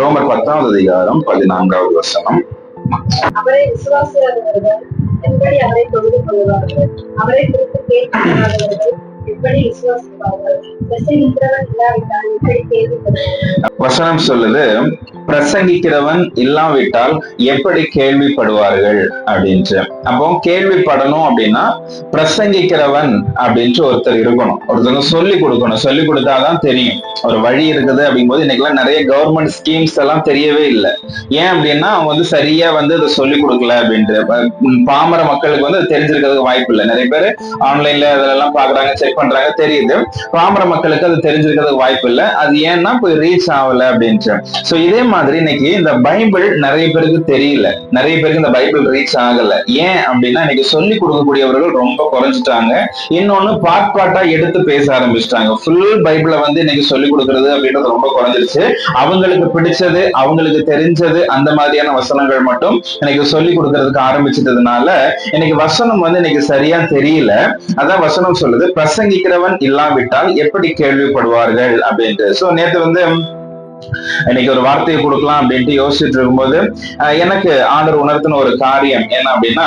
ரோமர் 10:14. அவரை விசுவாசியாதவர்கள் எப்படி அவரை தொழுது கொள்வார்கள்? அவரை குறித்து கேட்காதவர்கள் எப்படி விசுவாசிப்பார்கள்? பிரசங்கிக்கிறவன் இல்லாவிட்டால் எப்படி கேள்விப்படுவார்கள்? வசனம் சொல்லுது, பிரசங்கிக்கிறவன் இல்லாவிட்டால் எப்படி கேள்விப்படுவார்கள் அப்படின்ட்டு. அப்போ கேள்விப்படணும் அப்படின்னா பிரசங்கிக்கிறவன் அப்படின்ட்டு ஒருத்தர் இருக்கணும், ஒருத்தவங்க சொல்லி கொடுக்கணும். சொல்லி கொடுத்தாதான் தெரியும் ஒரு வழி இருக்குது. அப்படிங்கும்போது இன்னைக்கெல்லாம் நிறைய கவர்மெண்ட் ஸ்கீம்ஸ் எல்லாம் தெரியவே இல்லை. ஏன் அப்படின்னா அவங்க வந்து சரியா வந்து அதை சொல்லி கொடுக்கல அப்படின்ட்டு. பாமர மக்களுக்கு வந்து அது தெரிஞ்சிருக்கிறதுக்கு வாய்ப்பு இல்லை. நிறைய பேர் ஆன்லைன்ல அதெல்லாம் பாக்குறாங்க, செக் பண்றாங்க, தெரியுது. பாமர மக்களுக்கு அது தெரிஞ்சிருக்கிறதுக்கு வாய்ப்பு இல்லை. அது ஏன்னா போய் ரீச் ஆகல அப்படின்ட்டு. சோ இதே மாதிரி இன்னைக்கு இந்த பைபிள் நிறைய பேருக்கு தெரியல, நிறைய பேருக்கு இந்த பைபிள் ரீச் ஆகல. ஏன் அப்படின்னா இன்னைக்கு சொல்லி கொடுக்கக்கூடியவர்கள் ரொம்ப குறைஞ்சிட்டாங்க. இன்னொன்னு பாட்டா எடுத்து பேச ஆரம்பிச்சிட்டாங்க. ஃபுல் பைபிளை வந்து இன்னைக்கு சொல்லி கொடுக்கறது அப்படின்றது ரொம்ப குறைஞ்சிருச்சு. அவங்களுக்கு பிடிச்சது, அவங்களுக்கு தெரிஞ்சது அந்த மாதிரியான வசனங்கள் மட்டும் இன்னைக்கு சொல்லி கொடுக்கறதுக்கு ஆரம்பிச்சிட்டதுனால இன்னைக்கு வசனம் வந்து இன்னைக்கு சரியா தெரியல. அதான் வசனம் சொல்லுது, பிரசங்கிக்கிறவன் இல்லாவிட்டால் எப்படி கேள்விப்படுவார்கள் அப்படின்ட்டு. சோ நேத்து வந்து இன்னைக்கு ஒரு வார்த்தையை கொடுக்கலாம் அப்படின்ட்டு யோசிச்சுட்டு இருக்கும்போது எனக்கு ஆண்டவர் உணர்த்தின ஒரு காரியம் என்ன அப்படின்னா,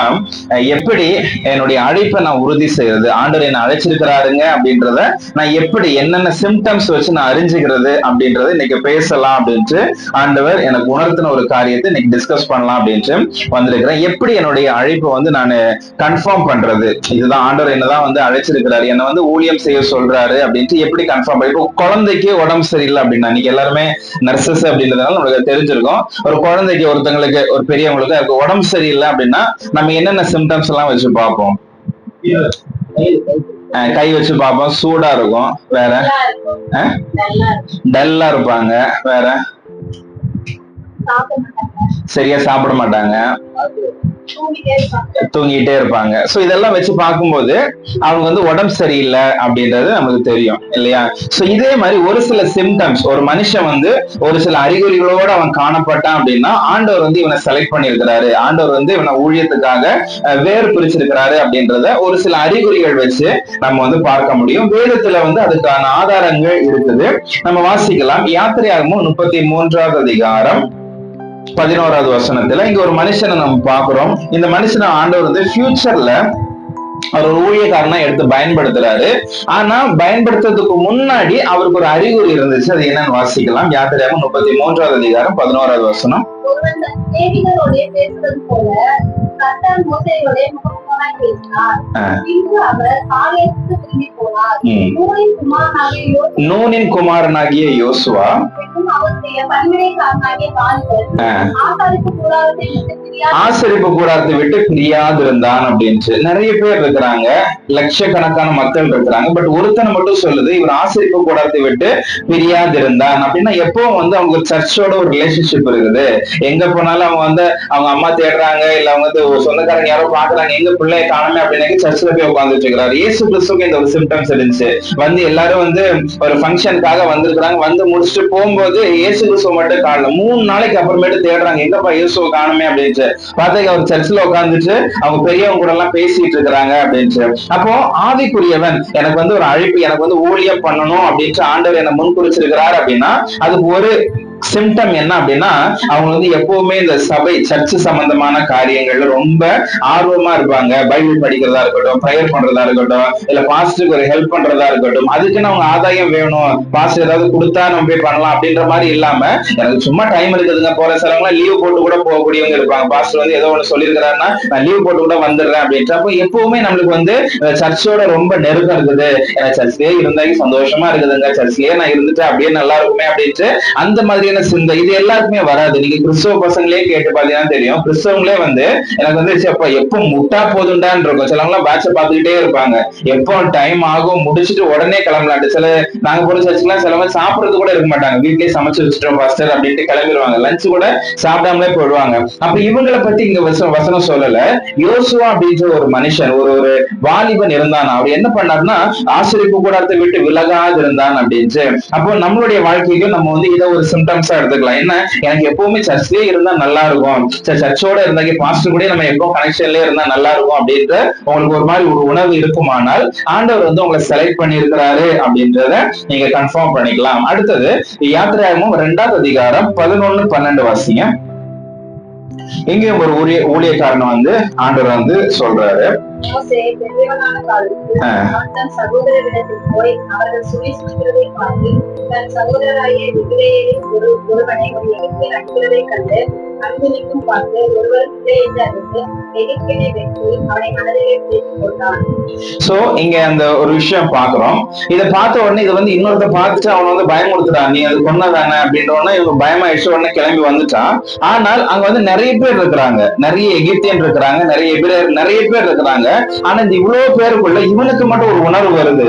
எப்படி என்னுடைய அழைப்பை நான் உறுதி செய்யறது, ஆண்டவர் என்ன அழைச்சிருக்கிறாருங்க அப்படின்றத நான் எப்படி என்னென்ன சிம்டம்ஸ் வச்சு நான் அறிஞ்சுக்கிறது அப்படின்றத இன்னைக்கு பேசலாம் அப்படின்ட்டு ஆண்டவர் எனக்கு உணர்த்தின ஒரு காரியத்தை இன்னைக்கு டிஸ்கஸ் பண்ணலாம் அப்படின்ட்டு வந்திருக்கிறேன். எப்படி என்னுடைய அழைப்பை வந்து நான் கன்ஃபார்ம் பண்றது, இதுதான் ஆண்டவர் என்னதான் வந்து அழைச்சிருக்கிறாரு, என்ன வந்து ஊழியம் செய்ய சொல்றாரு அப்படின்ட்டு எப்படி கன்ஃபார்ம் பண்ணி. இப்போ குழந்தைக்கு உடம்பு சரியில்லை அப்படின்னா, இன்னைக்கு எல்லாருமே நர்சஸ் அப்படின்றதுனால நமக்கு தெரிஞ்சிருக்கும். ஒரு குழந்தைக்கு, ஒருத்தங்களுக்கு, ஒரு பெரியவங்களுக்கு உடம்பு சரியில்லை அப்படின்னா நம்ம என்னென்ன சிம்டம்ஸ் எல்லாம் வச்சு பார்ப்போம்? கை வச்சு பார்ப்போம், சூடா இருக்கும். வேற டல்லா இருப்பாங்க. வேற சரியா சாப்பிட மாட்டாங்க, தூங்கிட்டே இருப்பாங்க. சோ இதெல்லாம் வச்சு பார்க்கும்போது அவங்க வந்து உடம்பு சரியில்லை அப்படின்றது நமக்கு தெரியும் இல்லையா? சோ இதே மாதிரி ஒரு சில சிம்டம்ஸ், ஒரு மனுஷன் வந்து ஒரு சில அறிகுறிகளோட அவன் காணப்பட்டான் அப்படின்னா ஆண்டவர் வந்து இவனை செலக்ட் பண்ணியிருக்கிறாரு, ஆண்டவர் வந்து இவனை ஊழியத்துக்காக வேறு பிரிச்சிருக்கிறாரு அப்படின்றத ஒரு சில அறிகுறிகள் வச்சு நம்ம வந்து பார்க்க முடியும். வேதத்துல வந்து அதுக்கான ஆதாரங்கள் இருக்குது. நம்ம வாசிக்கலாம். யாத்திரையாகமம் 33 11 இங்க ஒரு மனுஷனை நம்ம பாக்குறோம். இந்த மனுஷனை ஆண்டவர் வந்து ஃபியூச்சர்ல அவர் ஒரு ஊழியக்காரனா எடுத்து பயன்படுத்துறாரு. ஆனா பயன்படுத்துறதுக்கு முன்னாடி அவருக்கு ஒரு அறிகுறி இருந்துச்சு. அது என்னன்னு வாசிக்கலாம். யாத்திரையாகமம் 33 11. நூனின் குமாரனாகிய யோசுவா ஆசரிப்பு கூடாரத்தை விட்டு பிரியாதிருந்தான் அப்படின்ட்டு. நிறைய பேர் இருக்கிறாங்க, லட்சக்கணக்கான மக்கள் இருக்கிறாங்க. பட் ஒருத்தனை மட்டும் சொல்லுது, இவர் ஆசரிப்பு கூடாரத்தை விட்டு பிரியாதிருந்தான் அப்படின்னா எப்பவும் வந்து அவங்க சர்ச்சோட ஒரு ரிலேஷன்ஷிப் இருக்குது. எங்க போனாலும் அவங்க வந்து அவங்க அம்மா தேடுறாங்க, இல்ல அவங்க வந்து சொந்தக்காரங்க யாரோ பாக்குறாங்க, எங்க பிள்ளைய காணுமே அப்படின்னு சர்ச்சில் போய் உட்காந்துட்டு இருக்கிறாரு. இயேசு கிறிஸ்துக்கு இந்த ஒரு சிம்டம்ஸ் இருந்துச்சு. வந்து எல்லாரும் வந்து ஒரு ஃபங்க்ஷனுக்காக வந்திருக்கிறாங்க. வந்து முடிச்சுட்டு போகும்போது இயேசு கிறிஸ்துவ மட்டும் காணல. 3 நாளைக்கு அப்புறமேட்டு தேடுறாங்க, எங்கப்பா இயேசுவை காணுமே அப்படின்ட்டு. பார்த்தா அவர் சர்ச்சில் உட்காந்துட்டு அவங்க பெரியவங்க கூட எல்லாம் பேசிட்டு இருக்கிறாங்க அப்படின்ட்டு. அப்போ ஆவிக்குரியவன் எனக்கு வந்து ஒரு அழைப்பு, எனக்கு வந்து ஊழியம் பண்ணணும் அப்படின்ட்டு ஆண்டவர் என்ன முன்குறிச்சிருக்கிறார் அப்படின்னா அதுக்கு ஒரு சிம்டம் என்ன அப்படின்னா அவங்க வந்து எப்பவுமே இந்த சபை சர்ச் சம்பந்தமான காரியங்கள்ல ரொம்ப ஆர்வமா இருப்பாங்க. பைபிள் படிக்கிறதா இருக்கட்டும், ப்ரேயர் பண்றதா இருக்கட்டும், இல்ல பாஸ்டருக்கு ஒரு ஹெல்ப் பண்றதா இருக்கட்டும், அதுக்குன்னு அவங்க ஆதாயம் வேணும், பாஸ்டர் ஏதாவது கொடுத்தா நம்ம போய் பண்ணலாம் அப்படின்ற மாதிரி இல்லாம எனக்கு சும்மா டைம் இருக்குதுங்க, போற சிலவங்க லீவ் போட்டு கூட போகக்கூடியவங்க இருப்பாங்க. பாஸ்டர் வந்து ஏதோ ஒண்ணு சொல்லியிருக்கிறாருன்னா நான் லீவ் போட்டு கூட வந்துடுறேன் அப்படின்ட்டு. அப்போ எப்பவுமே நம்மளுக்கு வந்து சர்ச்சோட ரொம்ப நெருக்கம் இருக்குது. சர்ச்லயே இருந்தாலும் சந்தோஷமா இருக்குதுங்க, சர்ச்லயே நான் இருந்துட்டு அப்படியே நல்லா இருக்குமே அப்படின்ட்டு அந்த மாதிரி சிந்தை இது எல்லாருக்குமே வராது. நீங்க கிறிஸ்தவ பசங்களே கேட்டு பாத்தீங்கன்னா தெரியும். கிறிஸ்தவங்களே வந்து எனக்கு வந்து எப்ப முட்டா போதுண்டான்னு இருக்கும். சிலவங்க பேட்ச பாத்துக்கிட்டே இருப்பாங்க, எப்போ டைம் ஆகும் முடிச்சுட்டு உடனே கிளம்பலாட்டு. சில நாங்க போற சர்ச்சுலாம் சிலவங்க சாப்பிடறது கூட இருக்க மாட்டாங்க, வீட்லயே சமைச்சு வச்சுட்டோம் பாஸ்டர் அப்படின்ட்டு கிளம்பிடுவாங்க. லஞ்ச் கூட சாப்பிடாமலே போயிடுவாங்க. அப்ப இவங்களை பத்தி இங்க வசனம் சொல்லல. யோசுவா அப்படின்ற ஒரு மனுஷன், ஒரு வாலிபன் இருந்தான். அவர் என்ன பண்ணாருன்னா ஆசரிப்பு கூடாரத்தை விட்டு விலகாது இருந்தான் அப்படின்ட்டு. அப்போ நம்மளுடைய வாழ்க்கைக்கு நம்ம வந்து இதை ஒரு சிம்டம் டேர்ம்ஸா எடுத்துக்கலாம். என்ன, எனக்கு எப்பவுமே சர்ச்லயே இருந்தா நல்லா இருக்கும், சர்ச்சோட இருந்தா பாஸ்டர் கூட நம்ம எப்போ கனெக்ஷன்லயே இருந்தா நல்லா இருக்கும் அப்படின்ற உங்களுக்கு ஒரு மாதிரி ஒரு உணர்வு இருக்குமானால் ஆண்டவர் வந்து உங்களை செலக்ட் பண்ணி இருக்கிறாரு அப்படின்றத நீங்க கன்ஃபார்ம் பண்ணிக்கலாம். அடுத்தது யாத்திராகமம் 2ஆம் அதிகாரம் 11-12 வாசிங்க. இங்கேயும் ஒரு ஊழியக்காரன் வந்து ஆண்டவர் வந்து சொல்றாரு, மோசே பெரியவனான காலத்தில் அவன் தன் சகோதரரிடத்தில் போய் அவர்கள் சுவிசுவாசிக்கிறதை பார்த்து தன் சகோதரராகிய எபிரெயரில் ஒருவனை ஒரு எகிப்தியன் அடிக்கிறதை கண்டு அன்புமிக்கும் பார்த்து ஒருவர் இல்லை என்று அறிந்து எகிப்தியனை வெற்றி அவனை மனதிலே பிடித்துக் கொண்டான். சோ இங்க அந்த ஒரு விஷயம் பாக்குறோம். இதை பார்த்த உடனே இதை வந்து இன்னொருத்த பார்த்துட்டு அவன் வந்து பயமுறுத்துறான், நீ அது கொன்னதானே அப்படின்ற உடனே இவங்க பயமாயிடுச்சு, உடனே கிளம்பி வந்துட்டான். ஆனால் அங்க வந்து நிறைய பேர் இருக்கிறாங்க, நிறைய எகிப்தியன் இருக்கிறாங்க, நிறைய எபிரெயர் நிறைய பேர் இருக்கிறாங்க. ஆனா இந்த இவ்வளவு பேருக்குள்ள இவனுக்கு மட்டும் ஒரு உணர்வு வருது,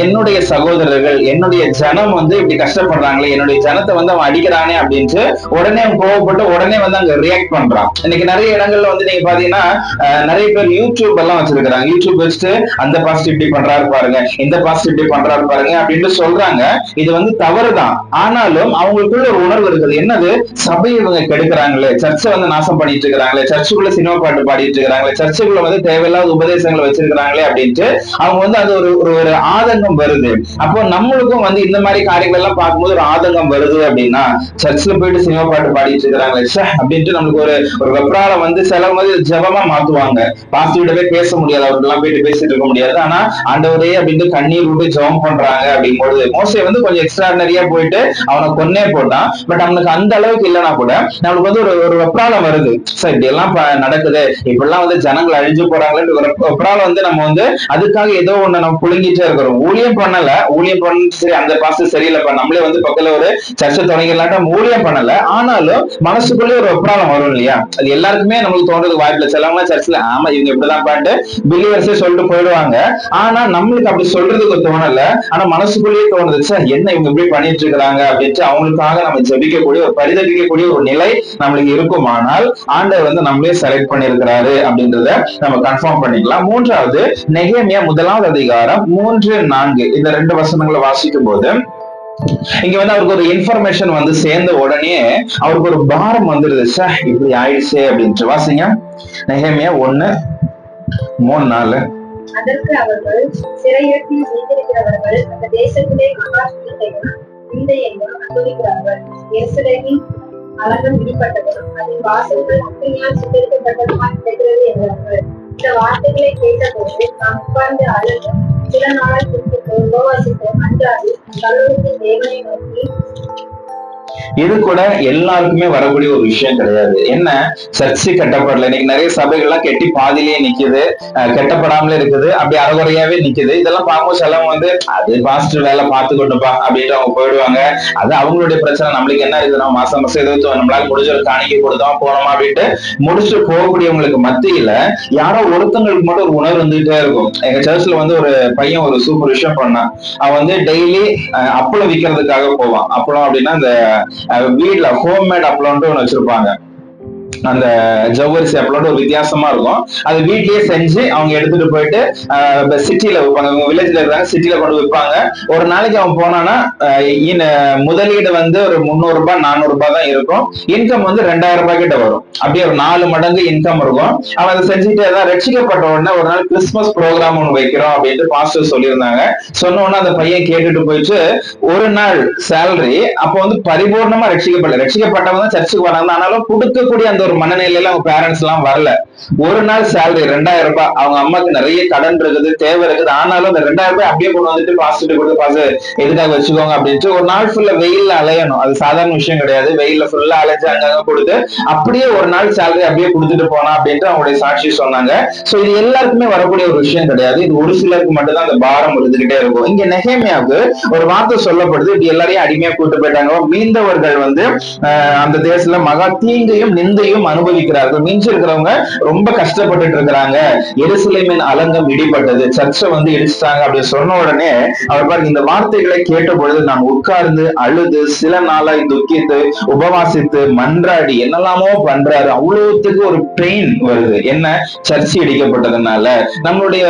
என்னுடைய சகோதரர்கள் என்னுடைய ஜனம் வந்து இப்படி கஷ்டப்படுறாங்களே, என்னுடைய ஜனத்தை வந்து அவன் அடிக்கிறானே அப்படின்ட்டு உடனே அவன் கோவப்பட்டு உடனே வந்து அங்க ரியாக்ட் பண்றான். இன்னைக்கு நிறைய இடங்கள்ல வந்து நீங்க பாத்தீங்கன்னா நிறைய பேர் யூடியூப் எல்லாம் வச்சிருக்காங்க. யூடியூப் வச்சுட்டு அந்த பாஸ்ட் இப்படி பண்றாரு பாருங்க, இந்த பாஸ்ட் இப்படி பண்றாரு பாருங்க அப்படின்னு சொல்றாங்க. இது வந்து தவறுதான். ஆனாலும் அவங்களுக்குள்ள ஒரு உணர்வு இருக்குது, என்னது, சபையை இவங்க கெடுக்கிறாங்களே, சர்ச்சை வந்து நாசம் பண்ணிட்டு இருக்கிறாங்களே, சர்ச்சுக்குள்ள சினிமா பாட்டு பாடிட்டு இருக்கிறாங்களே, சர்ச்சுக்குள்ள வந்து தேவையில்லாத உபதேசங்களை வச்சிருக்கிறாங்களே அப்படின்ட்டு அவங்க வந்து அது ஒரு ஆதங்கம் வருது. அப்போ நம்மளுக்கும் வந்து இந்த மாதிரி காரியங்கள் எல்லாம் பார்க்கும்போது ஒரு ஆதங்கம் வருது. அப்படின்னா சர்ச்சில் போயிட்டு சினிமா பாட்டு பாடிட்டு இருக்கிறாங்களே அப்படின்ட்டு நம்மளுக்கு ஒரு வெப்ராலம் வந்து சிலவங்க வந்து ஜபமா மாத்துவாங்க. பாஸ்டர்கிட்டவே பேச முடியாது, அவர்களெல்லாம் போயிட்டு பேசிட்டு இருக்க முடியாது. ஆனா ஆண்டவரே அப்படின்ட்டு கண்ணீர் விட்டு ஜபம் பண்றாங்க. அப்படிங்கும்போது மோசே வந்து கொஞ்சம் எக்ஸ்ட்ராடனரியா போயிட்டு அவனை கொன்னே போட்டான். பட் அவனுக்கு அந்த அளவுக்கு இல்லைன்னா கூட நம்மளுக்கு வந்து ஒரு வெப்ராலம் வருது, சார் இப்படி எல்லாம் நடக்குது, இப்படிலாம் வந்து ஜனங்கள் அழிஞ்சு போறாங்களே வெப்ராலம் வந்து நம்ம வந்து அதுக்காக ஏதோ ஒண்ணு நம்ம புழுங்கிட்டே இருக்கிறோம். ஊழியம் பண்ணல, ஊழியம் பண்ண சரி அந்த பாஸ்டர் சரியில்லைப்பா, நம்மளே வந்து பக்கத்துல ஒரு சர்ச்சை தொடங்கிடலாம், ஊழியம் பண்ணல, ஆனாலும் மனசுக்குள்ளே ஒரு வெப்ராலம் வரும் இல்லையா? அது எல்லாருக்குமே நம்மளுக்கு தோன்றது வாய்ப்புல. சிலவங்க சர்ச்சில் ஆமா இவங்க இப்படிதான் பாட்டு பிலிவர்ஸே சொல்லிட்டு போயிடுவாங்க. ஆனா நம்மளுக்கு அப்படி சொல்றதுக்கு தோணல, ஆனா மனசுக்குள்ளேயே தோணுது, சார் என்ன இவங்க இப்படி பண்ணிட்டு இருக்கிறாங்க அப்படின்ட்டு அவங்களுக்காக நம்ம ஜெபிக்கக்கூடிய ஒரு பரிதவிக்கக்கூடிய ஒரு நிலை நம்மளுக்கு இருக்குமானால் ஆண்டவர் வந்து நம்மளே செலக்ட் பண்ணியிருக்கிறாரு அப்படின்றத நம்ம கன்ஃபார்ம் பண்ணிக்கலாம். மூன்றாவது நெகேமியா 1ஆம் அதிகாரம் 3-4 இந்த 2 வசனங்களை வாசிக்கும் போது இங்க வந்து அவருக்கு ஒரு இன்ஃபர்மேஷன் வந்து சேர்ந்த உடனே அவருக்கு ஒரு பாரம் வந்துருது, சார் இப்படி ஆயிடுச்சு அப்படின்ட்டு. வாசிங்க நெகேமியா 1:3-4. அதற்கு அவர்கள் சிறையிருப்பில் வைத்திருக்கிறவர்கள் அந்த தேசத்திலே மகா இந்த எண்ணம் அனுபவிக்கிறார்கள். எருசலேமின் அலங்கம் விடுபட்டதும் அதன் வாசல்கள் அக்கினியால் சுட்டரிக்கப்பட்டதுமாய் கிடைக்கிறது என்றார்கள். இந்த வார்த்தைகளை கேட்டபோது நாம் உட்கார்ந்து அழுது சில நாள் உபவாசித்தோம், அன்றாது கல்லூரிக்கு தேவனை நோக்கி. இது கூட எல்லாருக்குமே வரக்கூடிய ஒரு விஷயம் கிடையாது. என்ன, சர்ச்சு கட்டப்படல, இன்னைக்கு நிறைய சபைகள்லாம் கெட்டி பாதிலேயே நிக்குது, கட்டப்படாமலே இருக்குது, அப்படி அறகுறையாவே நிக்குது. இதெல்லாம் பார்க்கும்போது சிலவங்க வந்து அது பாஸ்டர் வேலை பார்த்துக்கொண்டுப்பா அப்படின்ட்டு அவங்க போயிடுவாங்க. அது அவங்களுடைய பிரச்சனை, நம்மளுக்கு என்ன இருக்குது, நம்ம மாசம் ஏதோ நம்மளால முடிஞ்ச ஒரு காணிக்கை கொடுத்தோம் போனோமா அப்படின்ட்டு முடிச்சுட்டு போகக்கூடியவங்களுக்கு மத்தியில யாரோ ஒருத்தங்களுக்கு மட்டும் ஒரு உணர்வு வந்துகிட்டே இருக்கும். எங்க சர்ச்ல வந்து ஒரு பையன் ஒரு சூப்பர் விஷயம் பண்ணான். அவன் வந்து டெய்லி அப்பளம் விற்கிறதுக்காக போவான். அப்பளம் அப்படின்னா இந்த வீட்ல ஹோம்மேட் அப்பளம்ட்டு ஒண்ணு வச்சிருப்பாங்க, அந்த ஜவ்வரிசி அப்பளம் ஒரு வித்தியாசமா இருக்கும். அது வீட்லயே செஞ்சு அவங்க எடுத்துட்டு போயிட்டு சிட்டில வைப்பாங்க. வில்லேஜ்ல இருக்காங்க, சிட்டில கொண்டு வைப்பாங்க. ஒரு நாளைக்கு அவன் போனான்னா முதலீடு வந்து ஒரு 300 ரூபாய் 400 ரூபாய் தான் இருக்கும். இன்கம் வந்து 2000 ரூபாய் கிட்ட வரும். அப்படியே ஒரு 4 மடங்கு இன்கம் இருக்கும். அவன் அதை செஞ்சுட்டு தான் ரட்சிக்கப்பட்ட உடனே ஒரு நாள் கிறிஸ்துமஸ் ப்ரோக்ராம் ஒண்ணு வைக்கிறோம் அப்படின்ட்டு பாஸ்டர் சொல்லியிருந்தாங்க. சொன்ன உடனே அந்த பையன் கேட்டுட்டு போயிட்டு ஒரு நாள் சேலரி அப்போ வந்து பரிபூர்ணமா ரட்சிக்கப்பட்டவங்க தான் சர்ச்சுக்கு வராங்க. ஆனாலும் கொடுக்கக்கூடிய அந்த ஒரு மனநிலையில அவங்க பேரண்ட்ஸ் எல்லாம் வரல. ஒரு நாள் சேலரி 2000 ரூபாய், அவங்க அம்மாக்கு நிறைய கடன் இருக்குது, தேவை இருக்குது. ஆனாலும் அந்த 2000 ரூபாய் அப்படியே கொண்டு வந்துட்டு பாஸ்டர் கொடுத்து பாஸ்டர் எதுக்காக வச்சுக்கோங்க அப்படின்ட்டு ஒரு நாள் ஃபுல்லா வெயில்ல அலையணும். அது சாதாரண விஷயம் கிடையாது. வெயில்ல ஃபுல்லா அலைஞ்சு அங்கங்க கொடுத்து அப்படியே ஒரு நாள் சேலரி அப்படியே கொடுத்துட்டு போனா அப்படின்ட்டு அவங்களுடைய சாட்சி சொன்னாங்க. சோ இது எல்லாருக்குமே வரக்கூடிய ஒரு விஷயம் கிடையாது. இது ஒரு சிலருக்கு மட்டும்தான் அந்த பாரம் இருந்துகிட்டே இருக்கும். இங்க நெகேமியாவுக்கு ஒரு வார்த்தை சொல்லப்படுது, இப்படி எல்லாரையும் அடிமையா கூட்டு போயிட்டாங்க. மீண்டவர்கள் வந்து அந்த தேசத்துல மகா தீங்கையும் நிந்தையும் சர்ச்சையும் அனுபவிக்கிறார்கள். மிஞ்சி இருக்கிறவங்க ரொம்ப கஷ்டப்பட்டுட்டு இருக்கிறாங்க. எருசலேமின் அலங்கம் இடிபட்டது, சர்ச்சை வந்து இடிச்சிட்டாங்க அப்படின்னு சொன்ன உடனே அவர் பாருங்க, இந்த வார்த்தைகளை கேட்ட பொழுது நான் உட்கார்ந்து அழுது சில நாளாய் துக்கித்து உபவாசித்து மன்றாடி என்னெல்லாமோ பண்றாரு. அவ்வளவுத்துக்கு ஒரு பெயின் வருது. என்ன, சர்ச்சை இடிக்கப்பட்டதுனால நம்மளுடைய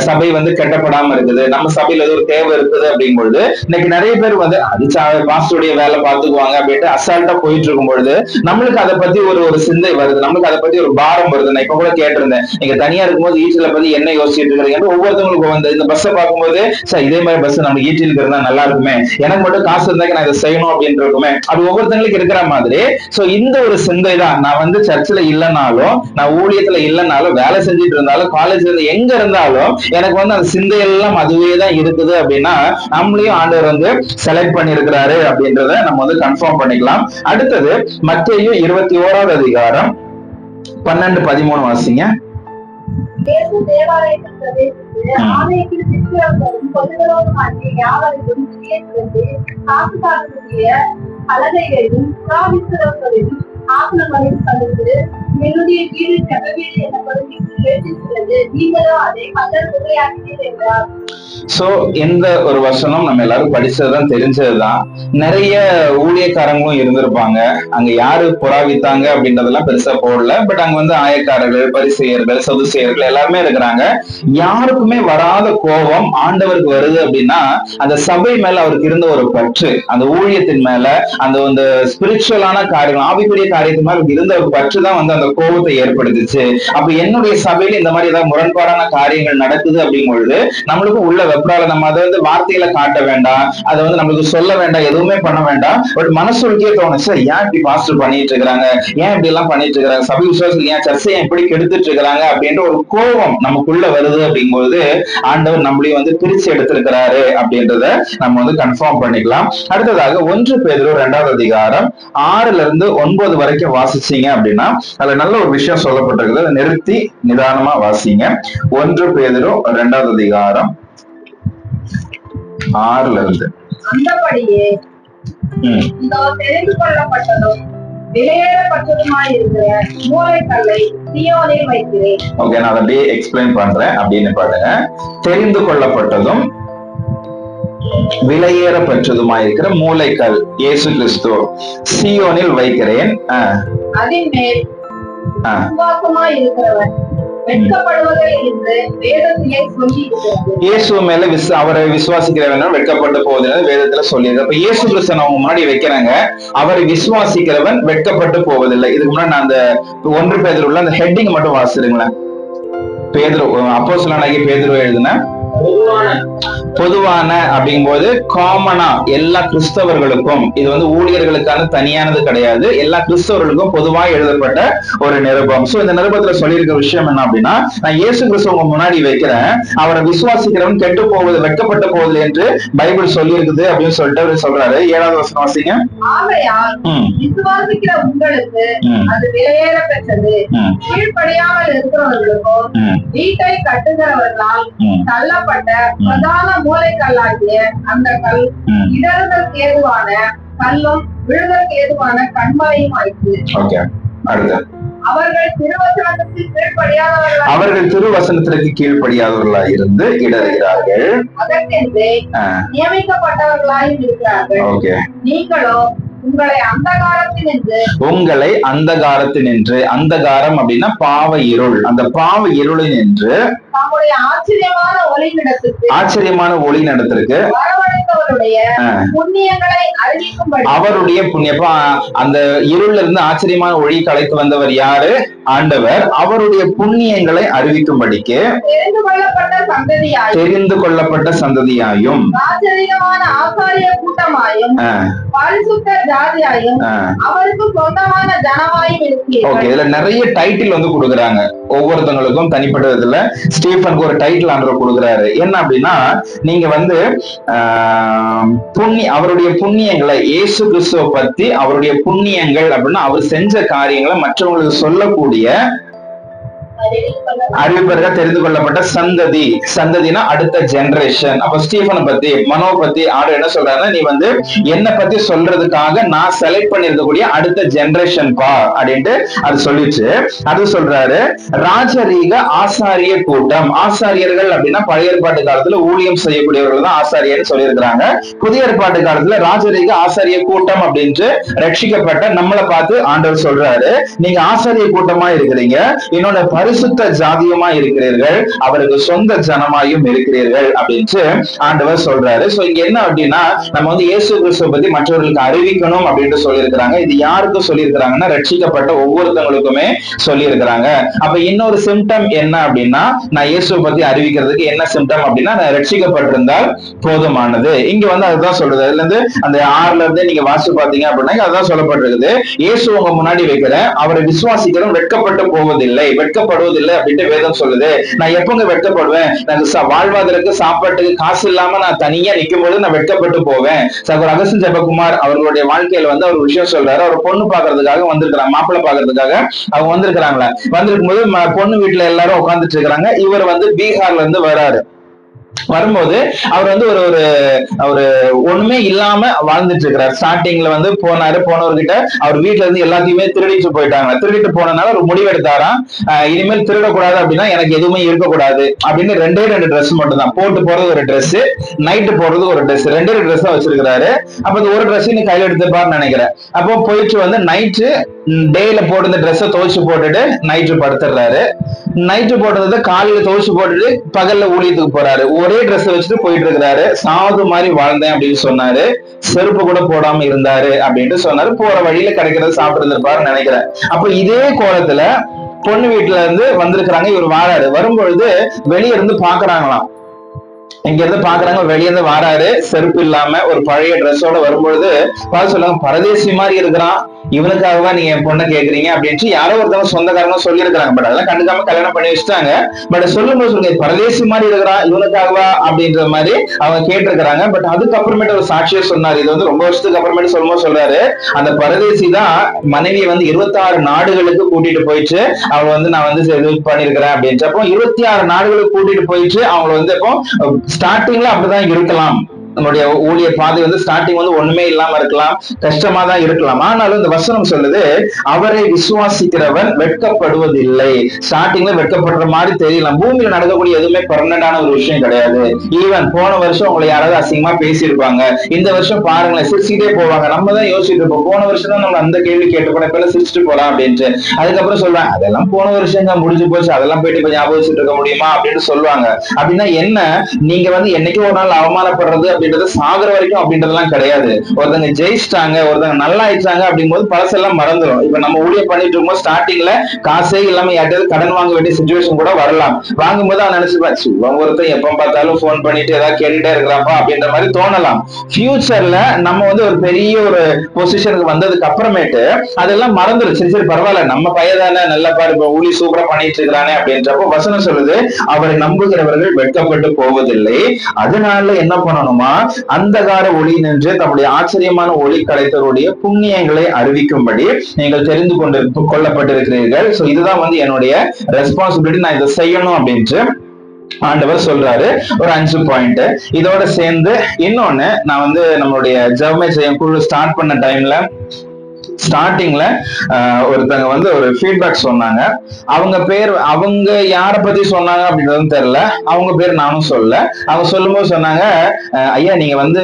சபை வந்து கட்டப்படாம இருக்குது, நம்ம சபையில ஏதோ ஒரு தேவை இருக்குது அப்படிங்கும்பொழுது இன்னைக்கு நிறைய பேர் வந்து அது பாஸ்டருடைய வேலை பார்த்துக்குவாங்க அப்படின்ட்டு அசால்ட்டா போயிட்டு இருக்கும் பொழுது நம்மளுக்கு அதை பத்தி ஒரு சிந்தை வருது, நம்மளுக்கு அதை பத்தி ஒரு பாரம் வருது. நான் இப்ப கூட கேட்டிருந்தேன், நீங்க தனியா இருக்கும்போது ஈட்டில பத்தி என்ன யோசிச்சுட்டு இருக்கிறீங்க, ஒவ்வொருத்தவங்களுக்கு வந்து இந்த பஸ்ஸை பார்க்கும்போது சார் இதே மாதிரி பஸ் நம்ம ஈட்டில் இருந்தா நல்லா இருக்குமே, எனக்கு மட்டும் காசு இருந்தா நான் இதை செய்யணும் அப்படின்னு இருக்குமே, அது ஒவ்வொருத்தவங்களுக்கு இருக்கிற மாதிரி. சோ இந்த ஒரு சிந்தை தான், நான் வந்து சர்ச்சில் இல்லைனாலும், நான் ஊழியத்துல இல்லைனாலும், வேலை செஞ்சுட்டு இருந்தாலும், காலேஜ்ல இருந்து எங்க இருந்தாலும் எனக்கு வந்து அந்த சிந்தையெல்லாம் அதுவே தான் இருக்குது அப்படின்னா நம்மளையும் ஆண்டவர் வந்து செலக்ட் பண்ணி இருக்கிறாரு அப்படின்றத நம்ம வந்து கன்ஃபார்ம் பண்ணிக்கலாம். அடுத்தது மத்தேயு 21வது அதிகாரம் 12-13 வாசிங்க. தேவாலயத்தில் பிரவேசித்து ஆலயத்தில் சிற்பிகளும் பொதுகளும் யாவரையும் காசு காக்கக்கூடிய பலகைகளையும் புறாவிக்கிறவர்களையும் ஆசனங்களையும் தவிர்த்து என்னுடைய வீடு செவ்வீடு எனப்படும் கேட்டிருக்கிறது, நீங்களோ அதை கல்லர் உரையாற்றினீர் என்றார். சோ இந்த ஒரு வசனம் நம்ம எல்லாரும் படிச்சதுதான், தெரிஞ்சதுதான். நிறைய ஊழியக்காரங்களும் இருந்திருப்பாங்க. அங்க யாரு புறாவித்தாங்க அப்படின்றதெல்லாம் பெருசா போடல. பட் அங்க வந்து ஆயக்காரர்கள், பரிசேயர்கள், சதுசேயர்கள் எல்லாருமே இருக்கிறாங்க. யாருக்குமே வராத கோபம் ஆண்டவருக்கு வருது அப்படின்னா அந்த சபை மேல அவருக்கு இருந்த ஒரு பற்று, அந்த ஊழியத்தின் மேல, அந்த ஸ்பிரிச்சுவலான காரியங்கள், ஆவிக்குரிய காரியத்தின் மேல இருந்த ஒரு பற்று தான் வந்து அந்த கோபத்தை ஏற்படுத்துச்சு. அப்ப என்னுடைய சபையில இந்த மாதிரி ஏதாவது முரண்பாடான காரியங்கள் நடக்குது அப்படிங்கும்பொழுது நம்மளுக்கும் உள்ள வெப்பரால நம்ம அதை வந்து வார்த்தையில காட்ட வேண்டாம், அதை வந்து நம்மளுக்கு சொல்ல வேண்டாம், எதுவுமே பண்ண வேண்டாம். பட் மனசுக்கே தோணும், சார் ஏன் இப்படி பாஸ்டர் பண்ணிட்டு இருக்கிறாங்க, ஏன் இப்படி எல்லாம் பண்ணிட்டு இருக்கிறாங்க, சபை விசுவாசம் ஏன் சர்ச்சை ஏன் இப்படி கெடுத்துட்டு இருக்கிறாங்க அப்படின்ற ஒரு கோபம் நமக்குள்ள வருது. அப்படிங்கும்போது ஆண்டவர் நம்மளையும் வந்து பிரிச்சு எடுத்திருக்கிறாரு அப்படின்றத நம்ம வந்து கன்ஃபார்ம் பண்ணிக்கலாம். அடுத்ததாக 1 பேதுரு 2வது அதிகாரம் 6-9 வரைக்கும் வாசிச்சீங்க அப்படின்னா அதுல நல்ல ஒரு விஷயம் சொல்லப்பட்டிருக்குது. அதை நிறுத்தி நிதானமா வாசிங்க. 1 பேதுரு 2வது அதிகாரம் 6 அந்தபடியே தெரிந்து கொள்ளப்பட்டதும் விலையேறப்பட்டதுமாய் இருக்கிற மூலைக்கல்லை சீயோனில் வைக்கிறேன். ஓகே, நான் அதை அப்படியே எக்ஸ்பிளைன் பண்றேன் அப்படின்னு பாருங்க. தெரிந்து கொள்ளப்பட்டதும் விலையேற பெற்றதுமாயிருக்கிற மூலைக்கல் இயேசு கிறிஸ்து சீயோனில் வைக்கிறேன். அதின் மேல் விசுவாசமாய் இருக்கிறவன் இயேசு மேல அவரை விசுவாசிக்கிறவன் வெட்கப்பட்டு போவதுன்னு வேதத்துல சொல்லியிருக்கு. அப்ப இயேசு கிறிஸ்தன் அவங்க முன்னாடி வைக்கிறாங்க, அவரை விசுவாசிக்கிறவன் வெட்கப்பட்டு போவதில்லை. இதுக்கு முன்னாடி நான் அந்த 1 பேதுருல அந்த ஹெட்டிங் மட்டும் வாசிடுங்களேன். பேதுரு, அப்போஸ்தலனாகிய பேதுரு எழுதின பொதுவான அப்படிங்கும்போது காமனா எல்லா கிறிஸ்தவர்களுக்கும், இது வந்து ஊழியர்களுக்கான தனியானது கிடையாது, எல்லா கிறிஸ்தவர்களுக்கும் பொதுவா எழுதப்பட்ட ஒரு நிருபம். சோ இந்த நிருபத்துல சொல்லியிருக்க விஷயம் என்ன அப்படின்னா, நான் இயேசு கிறிஸ்துவ முன்னாடி வைக்கிறேன், அவரை விசுவாசிக்கிறவன் கெட்டு போவது வெட்கப்பட்டு போகுது என்று பைபிள் சொல்லி இருக்குது அப்படின்னு சொல்லிட்டு அவர் சொல்றாரு. 7வது வசனம் வாசிங்க. விசுவாசிக்கிற உங்களுக்கு அது விலையேற பெற்றது, கீழ்ப்படியாமல் இருக்கிறவர்களுக்கும் வீட்டை கட்டுகிறவர்களால் தள்ளப்பட்ட பிரதான மூலைக்கல்லாகிய அந்த கல் இடறுதற்கு ஏதுவான கல்லும் விழுதற்கு ஏதுவான கண்மலையும் ஆயிற்று. அவர்கள் திருவசனத்திற்கு கீழ்ப்படியாதவர்களாய் இருந்து இடறுகிறார்கள், அதற்கென்று நியமிக்கப்பட்டவர்களாயும் இருக்கிறார்கள். நீங்களோ உங்களை அந்தகாரத்தினின்று, அந்தகாரம் அப்படின்னா பாவ இருள், அந்த பாவ இருளில் நின்று ஆச்சரியமான ஒளி நடத்திற்கு அவருடைய புண்ணியம். அந்த இருள்ல இருந்து ஆச்சரியமான ஒளி கலைத்து வந்தவர் யாரு? ஆண்டவர். அவருடைய புண்ணியங்களை அறிவிக்கும்படிக்கு தெரிந்து கொள்ளப்பட்ட சந்ததியாயும் இதுல நிறைய டைட்டில் வந்து கொடுக்குறாங்க ஒவ்வொருத்தவங்களுக்கும் தனிப்பட்ட விதத்துல. ஸ்டீஃபனுக்கு ஒரு டைட்டில் ஆண்டவர் கொடுக்குறாரு. என்ன அப்படின்னா, நீங்க வந்து அவருடைய புண்ணியங்களை, இயேசு கிறிஸ்துவ பத்தி அவருடைய புண்ணியங்கள் அப்படின்னா அவர் செஞ்ச காரியங்களை மற்றவங்களுக்கு சொல்லக்கூடிய அறிவிப்பதற்காக தெரிந்து கொள்ளப்பட்ட சந்ததி. சந்ததினா அடுத்த ஜெனரேஷன். அப்ப ஸ்டீஃபனை பத்தி, மனோ பத்தி ஆண்டவர் என்ன சொல்றாருன்னா, நீ வந்து என்ன பத்தி சொல்றதுக்காக நான் செலக்ட் பண்ணிருக்கக்கூடிய அடுத்த ஜெனரேஷன் பா அப்படின்ட்டு அது சொல்லிச்சு. அது சொல்றாரு, ராஜரீக ஆசாரிய கூட்டம். ஆசாரியர்கள் அப்படின்னா பழைய ஏற்பாட்டு காலத்துல ஊழியம் செய்யக்கூடியவர்கள் தான் ஆசாரியர் சொல்லியிருக்கிறாங்க. புதிய ஏற்பாட்டு காலத்துல ராஜரீக ஆசாரிய கூட்டம் அப்படின்ட்டு ரட்சிக்கப்பட்ட நம்மளை பார்த்து ஆண்டவர் சொல்றாரு, நீங்க ஆசாரிய கூட்டமா இருக்கிறீங்க, என்னோட பரிசுத்த ஜாதியமா இருக்கிறீர்கள், அவருக்கு சொந்த ஜனமாயும் இருக்கிறீர்கள் அப்படின்ட்டு ஆண்டவர் சொல்றாரு. சோ இங்க என்ன அப்படின்னா, நம்ம வந்து இயேசு கிறிஸ்துவ பத்தி மற்றவர்களுக்கு அறிவிக்கணும் அப்படின்ட்டு சொல்லியிருக்கிறாங்க. இது யாருக்கு சொல்லியிருக்கிறாங்கன்னா, ரட்சிக்கப்பட்ட ஒவ்வொருத்தவங்களுக்குமே சொல்லியிருக்கிறாங்க. அப்ப இன்னொரு சிம்டம் என்ன அப்படின்னா, நான் இயேசுவை பத்தி அறிவிக்கிறதுக்கு என்ன சிம்டம் அப்படின்னா, நான் ரட்சிக்கப்பட்டிருந்தால் போதுமானது. இங்க வந்து அதுதான் சொல்றது. அதுல இருந்து அந்த 6ல இருந்து நீங்க வாசிச்சு பாத்தீங்க அப்படின்னா அதுதான் சொல்லப்பட்டிருக்குது. இயேசு உங்க முன்னாடி வைக்கிறேன், அவரை விசுவாசிக்கிறோம் வெட்கப்பட்டு போவதில்லை, வெட்கப்படுவதில்லை அப்படின்ட்டு வேதம் சொல்லுது. நான் எப்பங்க வெட்கப்படுவேன்? எனக்கு வாழ்வாதாரத்துக்கு சாப்பாட்டுக்கு காசு இல்லாம நான் தனியா நிற்கும் போது நான் வெட்கப்பட்டு போவேன். சகோதரர் அகஸ்டின் ஜெபக்குமார் அவர்களுடைய வாழ்க்கையில வந்து அவர் விஷயம் சொல்றாரு. அவர் பொண்ணு பாக்குறதுக்காக வந்திருக்கிறாங்க, மாப்பிள்ளை பாக்குறதுக்காக அவங்க வந்திருக்கிறாங்களா. வந்திருக்கும் போது பொண்ணு வீட்டுல எல்லாரும் உட்காந்துட்டு இருக்கிறாங்க. இவர் வந்து பீகார்ல இருந்து வராரு. வரும்போது அவர் வந்து ஒரு ஒண்ணுமே இல்லாம வாழ்ந்துட்டு இருக்கிறார். ஸ்டார்டிங்ல வந்து போனவர்கிட்ட அவர் வீட்டுல இருந்து எல்லாத்தையுமே திருடிட்டு போயிட்டாங்க. திருடிட்டு போனதுனால ஒரு முடிவு எடுத்தாராம், இனிமேல் திருடக்கூடாது அப்படின்னா எனக்கு எதுவுமே இருக்கக்கூடாது அப்படின்னு 2 ட்ரெஸ் மட்டும் தான் போட்டு போறது, ஒரு ட்ரெஸ், நைட்டு போடுறது ஒரு ட்ரெஸ், 2 ட்ரெஸ் தான் வச்சிருக்கிறாரு. அப்ப அந்த ஒரு ட்ரெஸ் நீ கையில எடுத்துப்பாருன்னு நினைக்கிறேன். அப்போ போயிட்டு வந்து நைட்டு டேல போட்டு இந்த ட்ரெஸ்ஸை துவைச்சு போட்டுட்டு நைட்டு படுத்துடுறாரு. நைட்டு போட்டதை காலையில துவைச்சு போட்டுட்டு பகல்ல ஊழியத்துக்கு போறாரு. ஒரே ட்ரெஸ் வச்சுட்டு போயிட்டு இருக்கிறாரு. சாது மாதிரி வாழ்ந்தேன் அப்படின்னு சொன்னாரு. செருப்பு கூட போடாம இருந்தாரு அப்படின்ட்டு சொன்னாரு. போற வழியில கிடைக்கிறத சாப்பிட்டு இருந்திருப்பாருன்னு நினைக்கிறேன். அப்ப இதே கோலத்துல பொண்ணு வீட்டுல இருந்து வந்திருக்கிறாங்க. இவர் வாராரு. வரும்பொழுது வெளியே இருந்து பாக்குறாங்களாம். இங்க இருந்து பாக்குறாங்க, வெளியே இருந்து வாராரு, செருப்பு இல்லாம ஒரு பழைய ட்ரெஸ்ஸோட வரும்பொழுது பார்த்து சொல்லுவாங்க, பரதேசி மாதிரி இருக்கிறான், இவனுக்காகவா நீங்க என் பொண்ணை கேக்குறீங்க அப்படின்ட்டு யாரோ ஒருத்தவங்க சொந்தக்காரங்க சொல்லியிருக்கிறாங்க. பட் அதெல்லாம் கண்டுக்காம கல்யாணம் பண்ணி வச்சுட்டாங்க. பட் சொல்லும்போது சொல்லுங்க, பரதேசி மாதிரி இருக்கிறான், இவனுக்காகவா அப்படின்ற மாதிரி அவங்க கேட்டிருக்கிறாங்க. பட் அதுக்கப்புறமேட்டு ஒரு சாட்சியை சொன்னாரு. இது வந்து ரொம்ப வருஷத்துக்கு அப்புறமேட்டு சொல்லும்போது சொல்றாரு, அந்த பரதேசி தான் மனைவியை வந்து 26 நாடுகளுக்கு கூட்டிட்டு போயிட்டு அவங்க வந்து நான் வந்து இது பண்ணிருக்கிறேன் அப்படின்ட்டு. அப்போ 26 நாடுகளுக்கு கூட்டிட்டு போயிட்டு அவங்க வந்து இப்போ ஸ்டார்டிங்ல அப்படிதான் இருக்கலாம். நம்மளுடைய ஊழிய பாதை வந்து ஸ்டார்டிங் வந்து ஒண்ணுமே இல்லாம இருக்கலாம், கஷ்டமா தான் இருக்கலாம். ஆனாலும் இந்த வசனம் சொல்லுது, அவரை விசுவாசிக்கிறவன் வெட்கப்படுவதில்லை. ஸ்டார்டிங்ல வெட்கப்படுற மாதிரி தெரியலாம். பூமியில நடக்கக்கூடிய எதுவுமே பெர்மனண்டான ஒரு விஷயம் கிடையாது. ஈவன் போன வருஷம் உங்களை யாராவது அசிங்கமா பேசியிருப்பாங்க, இந்த வருஷம் பாருங்களேன் சிரிச்சுட்டே போவாங்க. நம்ம தான் யோசிச்சுட்டு இருப்போம், போன வருஷம் தான் நம்ம அந்த கேள்வி கேட்டு போன இப்ப சிரிச்சுட்டு போலாம் அப்படின்ட்டு. அதுக்கப்புறம் சொல்லுவேன், அதெல்லாம் போன வருஷம் தான் முடிஞ்சு போச்சு, அதெல்லாம் போயிட்டு இப்ப ஞாபகம் வச்சுட்டு இருக்க முடியுமா அப்படின்னு சொல்லுவாங்க. அப்படின்னா என்ன, நீங்க வந்து என்னைக்கும் ஒரு நாள் அவமானப்படுறது அப்படின்றது சாகுற வரைக்கும் அப்படின்றதெல்லாம் கிடையாது. ஒருத்தங்க ஜெயிச்சிட்டாங்க, ஒருத்தங்க நல்லா ஆயிடுச்சாங்க அப்படிங்கும்போது பழசெல்லாம் மறந்துடும். இப்ப நம்ம ஊழியம் பண்ணிட்டு இருக்கும்போது ஸ்டார்டிங்ல காசே இல்லாம யார்ட்டாவது கடன் வாங்க வேண்டிய சிச்சுவேஷன் கூட வரலாம். வாங்கும்போது அவன் நினைச்சுப்பாச்சு, ஒருத்தன் எப்ப பார்த்தாலும் போன் பண்ணிட்டு ஏதாவது கேட்டுட்டே இருக்கிறாப்பா அப்படின்ற மாதிரி தோணலாம். ஃபியூச்சர்ல நம்ம வந்து ஒரு பெரிய ஒரு பொசிஷனுக்கு வந்ததுக்கு அப்புறமேட்டு அதெல்லாம் மறந்துடும். சரி சரி பரவாயில்ல, நம்ம பையதானே, நல்ல பாரு இப்ப ஊழி சூப்பரா பண்ணிட்டு இருக்கிறானே அப்படின்றப்போ வசனம் சொல்லுது, அவரை நம்புகிறவர்கள் வெட்கப்பட்டு போவதில்லை. அதனால என்ன பண்ணணுமா, அந்தகார ஒளி நின்று தம்முடைய ஆச்சரியமான ஒளி கலைத்தருடைய புண்ணியங்களை அறிவிக்கும்படி நீங்கள் தெரிந்து கொள்ளப்பட்டிருக்கிறீர்கள். சோ இதுதான் வந்து என்னுடைய ரெஸ்பான்சிபிலிட்டி, நான் இதை செய்யணும் அப்படின்ட்டு ஆண்டவர் சொல்றாரு. ஒரு 5 பாயிண்ட் இதோட சேர்ந்து இன்னொன்னு, நான் வந்து நம்மளுடைய ஜெபமே செய்யும் குழு ஸ்டார்ட் பண்ண டைம்ல ஸ்டார்டிங்ல ஒருத்தங்க வந்து ஒரு ஃபீட்பேக் சொன்னாங்க. அவங்க யார பத்தி சொன்னாங்க அப்படின்றது தெரியல. அவங்க பேர் நானும் சொல்ல. அவங்க சொல்லும்போது சொன்னாங்க, ஐயா நீங்க வந்து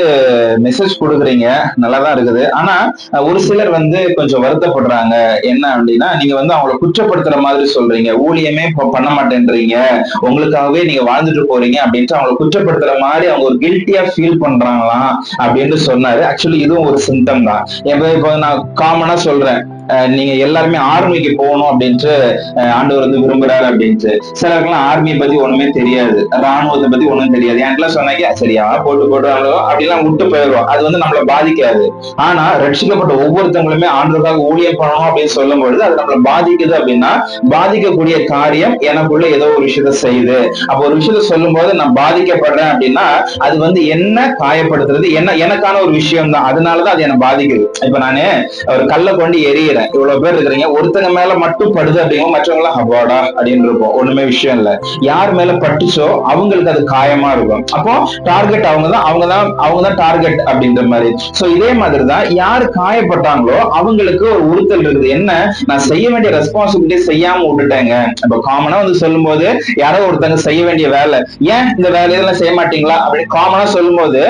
மெசேஜ் கொடுக்குறீங்க, நல்லாதான் இருக்குது, ஆனா ஒரு சிலர் வந்து கொஞ்சம் வருத்தப்படுறாங்க. என்ன அப்படின்னா, நீங்க வந்து அவங்களை குற்றப்படுத்துற மாதிரி சொல்றீங்க, ஊழியமே பண்ண மாட்டேன்றீங்க, உங்களுக்காகவே நீங்க வாழ்ந்துட்டு போறீங்க அப்படின்ட்டு அவங்களை குற்றப்படுத்துற மாதிரி அவங்க ஒரு கில்ட்டியா ஃபீல் பண்றாங்களாம் அப்படின்னு சொன்னாரு. ஆக்சுவலி இதுவும் ஒரு சிம்டம் தான். இப்போ நான் காமனா சொல்றேன், நீங்க எல்லாருமே ஆர்மிக்கு போகணும் அப்படின்ட்டு ஆண்டவர் வந்து விரும்புறாரு அப்படின்ட்டு. சிலருக்குலாம் ஆர்மியை பத்தி ஒண்ணுமே தெரியாது, ராணுவத்தை பத்தி ஒண்ணும் தெரியாது. என்கிட்ட சொன்னாங்க சரியா போட்டு அப்படிலாம் விட்டு போயிடுவோம். அது வந்து நம்மளை பாதிக்காது. ஆனா ரட்சிக்கப்பட்ட ஒவ்வொருத்தவங்களுமே ஆண்டவருக்காக ஊழியம் பண்ணணும் அப்படின்னு சொல்லும் பொழுது அது நம்மளை பாதிக்குது. அப்படின்னா பாதிக்கக்கூடிய காரியம் எனக்குள்ள ஏதோ ஒரு விஷயத்த செய்யுது. அப்ப ஒரு விஷயத்த சொல்லும் போது நான் பாதிக்கப்படுறேன் அப்படின்னா அது வந்து என்ன காயப்படுத்துறது, எனக்கான ஒரு விஷயம் தான், அதனாலதான் அது என்னை பாதிக்குது. இப்ப நானு ஒரு கல்லை கொண்டு எரியிறேன், நினைக்கிறேன். இவ்வளவு பேர் இருக்கிறீங்க, ஒருத்தங்க மேல மட்டும் படுது அப்படிங்க மற்றவங்க எல்லாம் அவாடா அப்படின்னு இருக்கும், ஒண்ணுமே விஷயம் இல்ல. யார் மேல பட்டுச்சோ அவங்களுக்கு அது காயமா இருக்கும். அப்போ டார்கெட் அவங்கதான் டார்கெட் அப்படின்ற மாதிரி. சோ இதே மாதிரிதான் யாரு காயப்பட்டாங்களோ அவங்களுக்கு ஒரு உறுத்தல் இருக்குது. என்ன, நான் செய்ய வேண்டிய ரெஸ்பான்சிபிலிட்டி செய்யாம விட்டுட்டேங்க. இப்ப காமனா வந்து சொல்லும் போது யாரோ ஒருத்தங்க செய்ய வேண்டிய வேலை, ஏன் இந்த வேலையெல்லாம் செய்ய மாட்டீங்களா அப்படின்னு காமனா சொல்லும் போது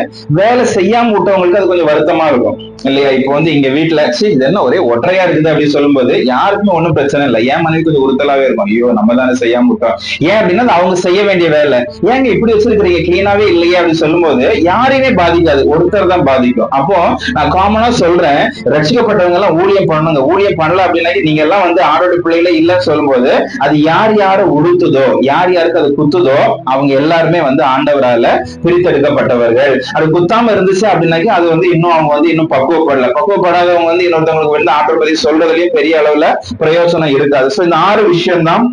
வேலை செய்யாம விட்டவங்களுக்கு அது கொஞ்சம் வருத்தமா இருக்கும் இல்லையா? இப்போ வந்து இங்க வீட்டுல இது என்ன ஒரே ஒற்றையா இருக்குது அப்படின்னு சொல்லும் போது யாருக்குமே ஒண்ணும் பிரச்சனை இல்லை. ஏன் மனைவி கொஞ்சம் உறுத்தலாவே இருக்கும், ஐயோ நம்ம தானே செய்யாம விட்டோம். ஏன் அப்படின்னா அவங்க செய்ய வேண்டிய வேலை, ஏங்க இப்படி வச்சிருக்கிறீங்க கிளீனாவே இல்லையா அப்படின்னு சொல்லும் போது யாரையுமே பாதிக்காது, ஒருத்தர் தான் பாதிக்கும். அப்போ நான் காமனா சொல்றேன், ரட்சிக்கப்பட்டவங்க எல்லாம் ஊழியம் பண்ணணுங்க. ஊழியம் பண்ணல அப்படின்னா நீங்க எல்லாம் வந்து ஆரோட பிள்ளைகளே இல்லைன்னு சொல்லும் போது அது யார் யாரை உறுத்துதோ, யார் யாருக்கு அது குத்துதோ அவங்க எல்லாருமே வந்து ஆண்டவரால பிரித்தெடுக்கப்பட்டவர்கள். அது குத்தாம இருந்துச்சு அப்படின்னாக்கி அது வந்து இன்னும் அவங்க வந்து இன்னும் பக்குவப்படாதவங்க வந்து இன்னொருத்தவங்களுக்கு வந்து ஆண்டவர் பத்தி சொல்றதுலயே பெரிய அளவுல பிரயோஜனம் இருக்காது. சோ இந்த 6 விஷயம் தான்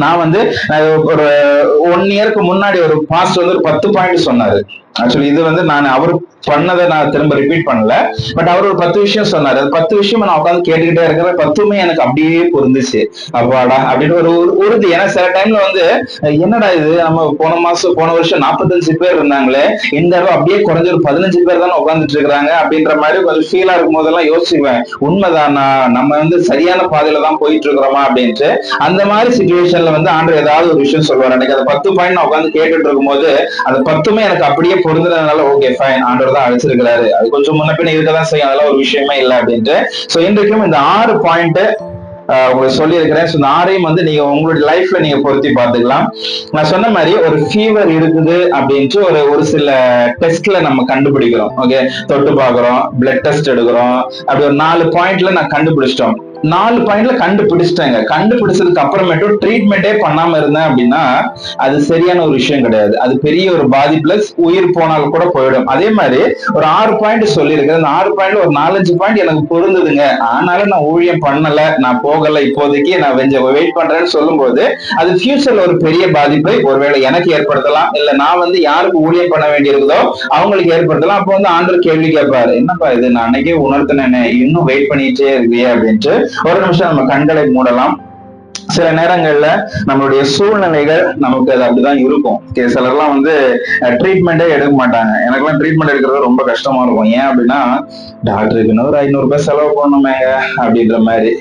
நான் வந்து ஒரு 1 இயருக்கு முன்னாடி ஒரு பாஸ்டர் வந்து ஒரு 10 பாயிண்ட் சொன்னாரு. ஆக்சுவலி இது வந்து நான் அவர் பண்ணதை நான் திரும்ப ரிப்பீட் பண்ணல, பட் அவர் ஒரு 10 விஷயம் சொன்னாரு. அது 10 விஷயம் நான் உட்காந்து கேட்டுக்கிட்டே இருக்கிற 10மே எனக்கு அப்படியே புரிஞ்சிச்சு. அப்பாடா அப்படின்னு ஒரு உறுதி. ஏன்னா சில டைம்ல வந்து என்னடா இது, நம்ம போன வருஷம் 45 பேர் இருந்தாங்களே, இந்த தடவை அப்படியே குறைஞ்ச ஒரு 15 பேர் தானே உட்காந்துட்டு இருக்கிறாங்க அப்படின்ற மாதிரி கொஞ்சம் ஃபீலா இருக்கும் போதெல்லாம் யோசிச்சுக்குவேன், உண்மைதானா, நம்ம வந்து சரியான பாதையில தான் போயிட்டு இருக்கிறோமா அப்படின்ட்டு. அந்த மாதிரி சிச்சுவேஷன்ல வந்து ஆண்டவர் ஏதாவது ஒரு விஷயம் சொல்லுவார். அன்னைக்கு அந்த 10 பாயிண்ட் நான் உட்காந்து கேட்டுட்டு இருக்கும் போது அந்த 10மே எனக்கு அப்படியே பொருந்ததுனால ஓகே ஃபைன், ஆண்டவர் தான் அழைச்சிருக்கிறாரு, அது கொஞ்சம் முன்ன பின்ன இருக்கதான் செய்யும், அதெல்லாம் ஒரு விஷயமே இல்லை அப்படின்ட்டு. சோ இன்றைக்கும் இந்த 6 பாயிண்ட் உங்களுக்கு சொல்லி இருக்கிறேன். இந்த 6ஐயும் வந்து நீங்க உங்களுடைய லைஃப்ல நீங்க பொருத்தி பார்த்துக்கலாம். நான் சொன்ன மாதிரி ஒரு ஃபீவர் இருக்குது அப்படின்ட்டு ஒரு சில டெஸ்ட்ல நம்ம கண்டுபிடிக்கிறோம். ஓகே, தொட்டு பாக்குறோம், பிளட் டெஸ்ட் எடுக்கிறோம், அப்படி ஒரு 4 பாயிண்ட்ல நான் கண்டுபிடிச்சிட்டோம். 4 பாயிண்ட்ல கண்டுபிடிச்சிட்டாங்க. கண்டுபிடிச்சதுக்கு அப்புறமேட்டும் ட்ரீட்மெண்டே பண்ணாம இருந்தேன் அப்படின்னா அது சரியான ஒரு விஷயம் கிடையாது. அது பெரிய ஒரு பாதி பிளஸ் உயிர் போனாலும் கூட போயிடும். அதே மாதிரி ஒரு 6 பாயிண்ட் சொல்லியிருக்கேன். அந்த 6 பாயிண்ட்ல ஒரு 4-5 பாயிண்ட் எனக்கு பொருந்ததுங்க, ஆனாலும் நான் ஊழியம் பண்ணல, நான் போகல, இப்போதைக்கு நான் கொஞ்சம் வெயிட் பண்றேன்னு சொல்லும் போது அது ஃபியூச்சர்ல ஒரு பெரிய பாதிப்பை ஒருவேளை எனக்கு ஏற்படுத்தலாம், இல்ல நான் வந்து யாருக்கு ஊழியம் பண்ண வேண்டி இருக்குதோ அவங்களுக்கு ஏற்படுத்தலாம். அப்போ வந்து ஆண்டவர் கேள்வி கேட்பாரு, என்னப்பா இது, நான் அன்னைக்கே உணர்த்தினேனே, இன்னும் வெயிட் பண்ணிட்டே இருக்கியே அப்படின்ட்டு. ஒரு நிமிஷம் நம்ம கண்களை மூடலாம். சில நேரங்கள்ல நம்மளுடைய சூழ்நிலைகள் நமக்கு அது அப்படிதான் இருக்கும். சிலர்லாம் வந்து ட்ரீட்மெண்டே எடுக்க மாட்டாங்க. எனக்கெல்லாம் ட்ரீட்மெண்ட் எடுக்கிறது ரொம்ப கஷ்டமா இருக்கும். ஏன் அப்படின்னா டாக்டருக்கு ஒரு 500 ரூபாய் செலவு பண்ணுமேங்க அப்படின்ற மாதிரி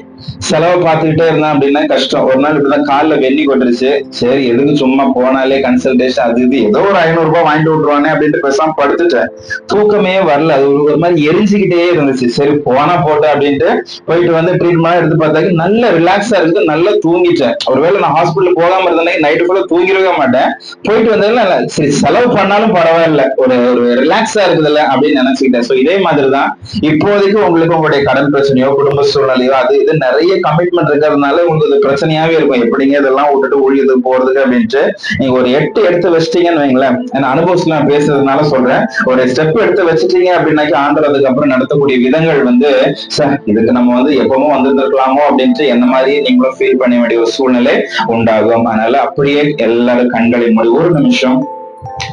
செலவு பார்த்துக்கிட்டே இருந்தேன் அப்படின்னா கஷ்டம். ஒரு நாள் இப்படிதான் காலில் வெண்ணி கொட்டுருச்சு, சரி எதுக்கு சும்மா போனாலே கன்சல்டேஷன் அது இது ஏதோ ஒரு 500 ரூபாய் வாங்கிட்டு விட்டுருவானே அப்படின்ட்டு பேசாம படுத்துட்டேன். தூக்கமே வரல, அது ஒரு மாதிரி எரிஞ்சுக்கிட்டே இருந்துச்சு. சரி போனா போட்டு அப்படின்ட்டு போயிட்டு வந்து ட்ரீட்மெண்ட் எடுத்து பார்த்தாக்க நல்ல ரிலாக்ஸா இருக்குது, நல்லா தூங்கிட்டேன். ஒருவேளை நான் ஹாஸ்பிட்டல் போகாம இருந்தேனே நைட்டு ஃபுல்லா தூங்கிடவே மாட்டேன். போயிட்டு வந்ததுல சரி செலவு பண்ணாலும் பரவாயில்ல, ஒரு ரிலாக்ஸா இருக்குதுல்ல அப்படின்னு நினைச்சுக்கிட்டேன். ஸோ இதே மாதிரிதான் இப்போதைக்கு உங்களுக்கு உங்களுடைய கடன் பிரச்சனையோ குடும்ப சூழ்நிலையோ அது இது நிறைய கமிட்மெண்ட் இருக்கிறதுனால உங்களுக்கு பிரச்சனையாவே இருக்கும், எப்படிங்க இதெல்லாம் விட்டுட்டு ஊழியத்துக்கு போறதுக்கு அப்படின்ட்டு. நீங்க ஒரு 8 எடுத்து வச்சிட்டீங்கன்னு வைங்களேன், அனுபவத்துல நான் பேசுறதுனால சொல்றேன், ஒரு ஸ்டெப் எடுத்து வச்சுட்டீங்க அப்படின்னாக்கி ஆண்டவர் அதுக்கப்புறம் நடத்தக்கூடிய விதங்கள் வந்து இதுக்கு நம்ம வந்து எப்பவும் வந்திருக்கலாமோ அப்படின்ட்டு என்ன மாதிரியே நீங்களும் ஃபீல் பண்ண வேண்டிய ஒரு சூழ்நிலை உண்டாகும். அதனால அப்படியே எல்லாரும் கண்களை மூடி ஒரு நிமிஷம்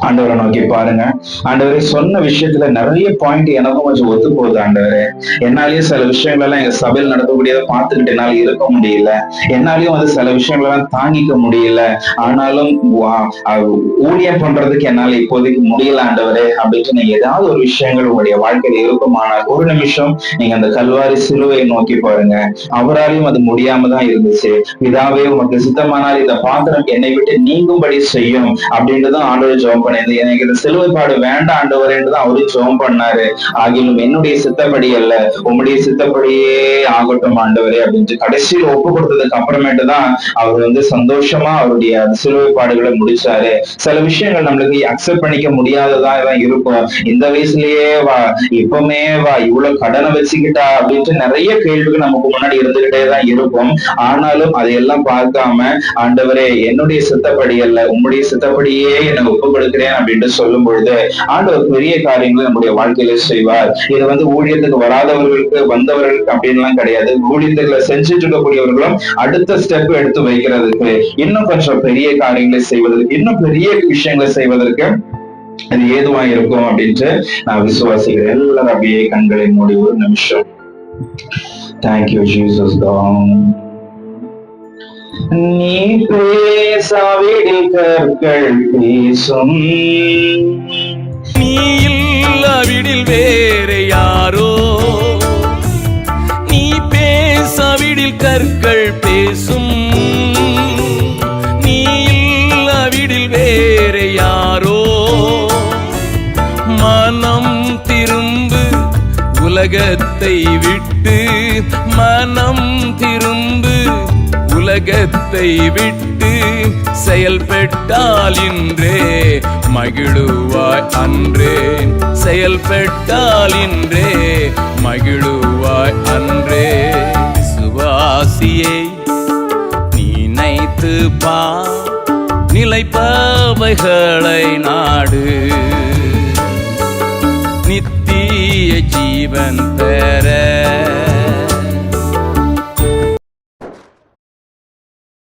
ஆண்டவரை நோக்கி பாருங்க. ஆண்டவரே, சொன்ன விஷயத்துல நிறைய பாயிண்ட் எனக்கும் கொஞ்சம் ஒத்து போகுது. ஆண்டவரே, என்னாலயும் சில விஷயங்கள் எல்லாம் எங்க சபையில் நடக்கக்கூடியதை பார்த்துக்கிட்டு என்னால இருக்க முடியல, என்னாலயும் வந்து சில விஷயங்கள் எல்லாம் தாங்கிக்க முடியல, ஆனாலும் ஊழியம் பண்றதுக்கு என்னால இப்போதைக்கு முடியல ஆண்டவரே அப்படின்ட்டு நீங்க ஏதாவது ஒரு விஷயங்கள் உங்களுடைய வாழ்க்கையில இருக்குமானால் ஒரு நிமிஷம் நீங்க அந்த கல்வாரி சிலுவையை நோக்கி பாருங்க. அவராலையும் அது முடியாம தான் இருந்துச்சு. பிதாவே உமக்கு சித்தமானால் இந்த பாத்திரம் என்னை விட்டு நீங்கும்படி செய்யும் அப்படின்ட்டுதான் ஆண்டவர் ஜெபம் பண்ணி, எனக்கு இந்த சிலுவை பாடு வேண்டாம் ஆண்டவர் என்றுதான் அவரு ஜெபம் பண்ணாரு. ஆகிலும் என்னுடைய சித்தப்படி அல்ல உம்முடைய சித்தப்படியே ஆகட்டும் ஆண்டவரே அப்படின்ட்டு கடைசியில் ஒப்பு கொடுத்ததுக்கு அப்புறமேட்டு தான் அவர் வந்து சந்தோஷமா அவருடைய சிலுவை பாடுகளை முடிச்சாரு. சில விஷயங்கள் நம்மளுக்கு அக்செப்ட் பண்ணிக்க முடியாததா தான் இருக்கும். இந்த வயசுலயே வா, இப்பவுமே வா, இவ்வளவு கடனை வச்சுக்கிட்டா அப்படின்ட்டு நிறைய கேள்விகள் நமக்கு முன்னாடி இருந்துகிட்டே தான் இருக்கும். ஆனாலும் அதையெல்லாம் பார்க்காம ஆண்டவரே என்னுடைய சித்தப்படி அல்ல உம்முடைய சித்தப்படியே என்னை ஒப்பு கொடுக்கிறேன் அப்படின்ட்டு சொல்லும் பொழுது ஆண்டவர் பெரிய காரியங்களை நம்முடைய வாழ்க்கையில செய்வார். இது வந்து ஊழியத்துக்கு வராதவர்களுக்கு வந்தவர்களுக்கு அப்படின்லாம் கிடையாது. ஊழியத்துல செஞ்சுட்டு இருக்கக்கூடியவர்களும் அடுத்த ஸ்டெப் எடுத்து வைக்கிறதுக்கு, இன்னும் கொஞ்சம் பெரிய காரியங்களை செய்வதற்கு, இன்னும் பெரிய விஷயங்களை செய்வதற்கு அது ஏதுவா இருக்கும் அப்படின்ட்டு நான் விசுவாசிக்கிறேன். எல்லாரும் அப்படியே கண்களை மூடி ஒரு நிமிஷம் Thank you, Jesus God. நீ பேசாவிடில் கற்கள் பேசும். நீ இல்லாவிடில் வேறு யாரோ, நீ பேசாவிடில் கற்கள் பேசும். நீ இல்லாவிடில் வேறு யாரோ, மனம் திரும்பு உலகத்தை விட்டு, மனம் திரும்பு உலகத்தை விட்டு, செயல்பட்டால் இன்றே மகிழுவாய் அன்றே, செயல்பட்டால் இன்றே மகிழுவாய் அன்றே. விசுவாசியே நினைத்து பார், நிலைப்பவைகளை நாடு, நித்திய ஜீவன் பெற